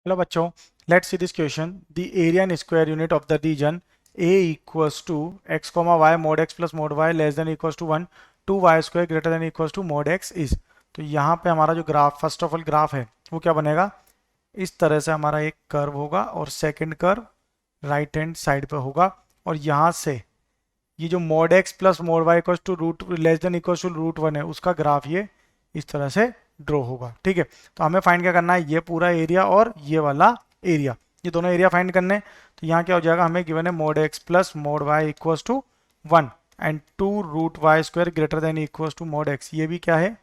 Hello बच्चों, let's see this question. The area in square unit of the region a equals to x comma y mod x plus mod y less than equals to 1 two y square greater than equals to mod x is. तो यहाँ पे हमारा जो graph, first of all graph है वो क्या बनेगा, इस तरह से हमारा एक कर्व होगा और second curve right hand side पे होगा। और यहाँ से ये जो mod x plus mod y equals to root less than equals to root 1 है, उसका ग्राफ ये इस तरह से ड्रॉ होगा। ठीक है, तो हमें फाइंड क्या करना है, ये पूरा एरिया और ये वाला एरिया, ये दोनों एरिया फाइंड करने। तो यहाँ क्या हो जाएगा, हमें गिवन है mod x plus mod y equals to 1 and 2 root y square greater than equals to mod x, ये भी क्या है,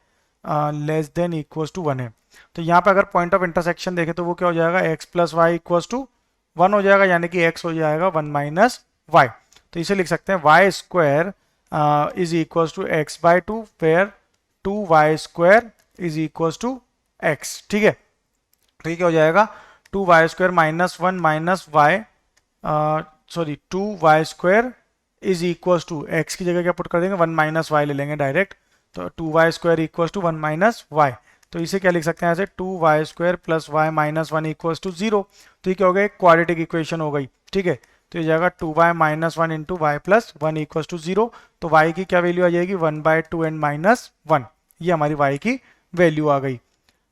लेस देन इक्वल्स टू 1 है। तो यहाँ पे अगर पॉइंट ऑफ इंटरसेक्शन देखें तो वो क्या हो जाएगा, x plus y equals to 1 हो जाएगा, यानी कि एक्स हो जाएगा 1 माइनस वाई। तो इसे लिख सकते हैं y square is equals to x by two, where 2y square is equals to x. ठीक है, तो ये क्या हो जाएगा, 2y square minus 1 minus y, sorry 2y square is equals to x की जगह क्या पुट कर देंगे, 1 माइनस वाई ले लेंगे डायरेक्ट। तो 2y square equals to 1 minus y. तो इसे क्या लिख सकते हैं ऐसे, 2y square plus y minus 1 equals to 0। तो ये क्या हो गया, एक क्वाड्रेटिक इक्वेशन हो गई। ठीक है, तो ये जाएगा 2y minus 1 into y plus 1 equals to 0। तो y की क्या वैल्यू आ जाएगी, 1/2 एंड माइनस 1, ये हमारी y की वैल्यू आ गई।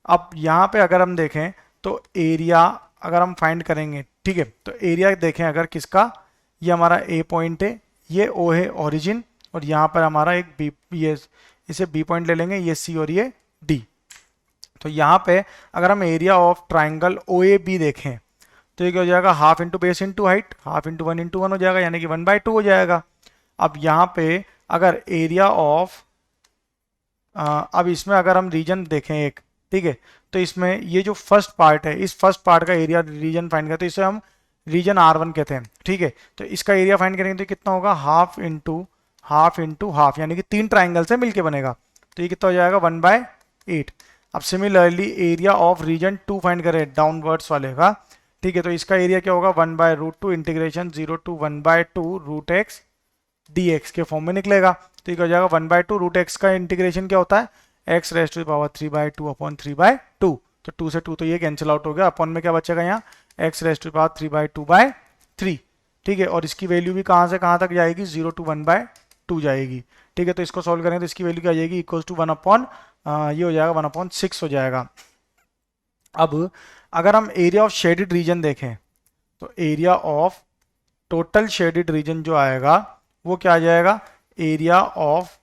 अब यहाँ पे अगर हम देखें तो एरिया अगर हम फाइंड करेंगे, ठीक है, तो एरिया देखें अगर किसका, ये हमारा ए पॉइंट है, ये ओ है ओरिजिन, और यहाँ पर हमारा एक बी, ये इसे बी पॉइंट ले लेंगे, ये सी और ये डी। तो यहाँ पे अगर हम area of triangle O A B देखें तो ये क्या हो जाएगा, half into base into height, half into 1 into 1 हो जाएगा, यानी कि 1/2 हो जाएगा। अब यहाँ पे अगर एरिया ऑफ, अब इसमें अगर हम रीजन देखें एक, ठीक है, तो इसमें ये जो फर्स्ट पार्ट है, इस फर्स्ट पार्ट का एरिया रीजन फाइंड करते हैं, इसे हम रीजन R1 कहते हैं। ठीक है, तो इसका एरिया फाइंड करेंगे तो कितना होगा, half into half into half, यानी कि 3 ट्राइंगल से मिलके बनेगा। तो ये कितना हो जाएगा, 1/8। अब similarly area of region 2 find करें डाउनवर्ड्स वाले का, ठीक है, तो इसका एरिया क्या होगा, 1/√2 integration 0 to 1/2 root x d x के फॉर्म में निकलेगा। तो ये हो जाएगा 1/2 रूट एक्स का इंटीग्रेशन क्या होता है, x raise to power 3/2 upon 3/2। तो 2 से 2 तो ये कैंसिल आउट हो गया, अपॉन में क्या बचेगा यहाँ, एक्स रेस टू पावर 3/2/3। ठीक है, और इसकी वैल्यू भी कहाँ से कहाँ तक जाएगी, 0 टू 1/2 जाएगी। ठीक है, तो इसको सोल्व करेंगे तो इसकी वैल्यू क्या आ जाएगी, इक्वल्स टू 1 अपॉन, ये हो जाएगा 1/6 हो जाएगा। अब अगर हम एरिया ऑफ शेडेड रीजन देखें तो area of total shaded region जो आएगा वो क्या आ जाएगा, area of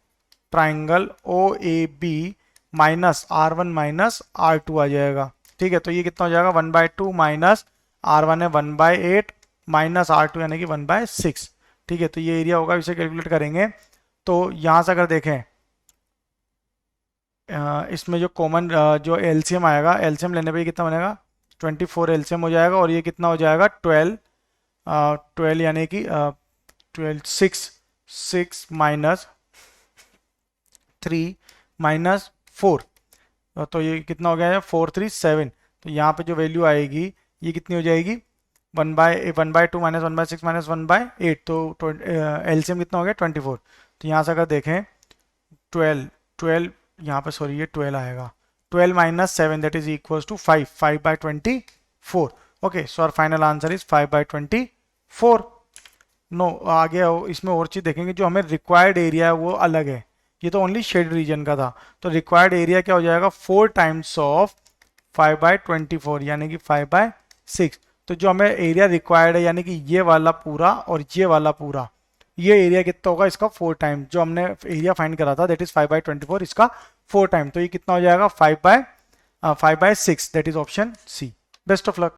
triangle O A B minus R1 minus R2 आ जाएगा। ठीक है, तो ये कितना हो जाएगा, 1/2 माइनस R1 है 1/8 माइनस R2 यानी कि 1/6। ठीक है, तो ये एरिया होगा, इसे कैलकुलेट करेंगे तो यहाँ से अगर देखें इसमें जो कॉमन जो एलसीएम आएगा, एलसीएम लेने पे कितना बनेगा, 24 एलसीएम हो जाएगा, और ये कितना हो जाएगा 12 यानी कि 6 माइनस 3 माइनस 4, तो ये कितना हो गया है 437। तो यहाँ पे जो वैल्यू आएगी ये कितनी हो जाएगी, 1/2 माइनस 1/6 माइनस 1/8, तो एलसीएम कितना हो गया 24। तो यहाँ से अगर देखें 12 यहाँ पे, सॉरी ये 12 आएगा, 12 माइनस 7 that is equals to 5/24। Okay, so our final answer is 5/24। No, आगे इसमें और चीज देखेंगे, जो हमें रिक्वायर्ड एरिया है वो अलग है, ये तो ओनली शेड रीजन का था। तो रिक्वायर्ड एरिया क्या हो जाएगा, 4 टाइम्स ऑफ 5/24 यानी कि 5/6। तो जो हमें एरिया रिक्वायर्ड है यानी कि ये वाला पूरा और ये वाला पूरा, ये एरिया कितना होगा, इसका 4 टाइम, जो हमने एरिया फाइंड करा था दैट इज 5/24, इसका 4 टाइम, तो ये कितना हो जाएगा 5/6, that is option C. Best of luck.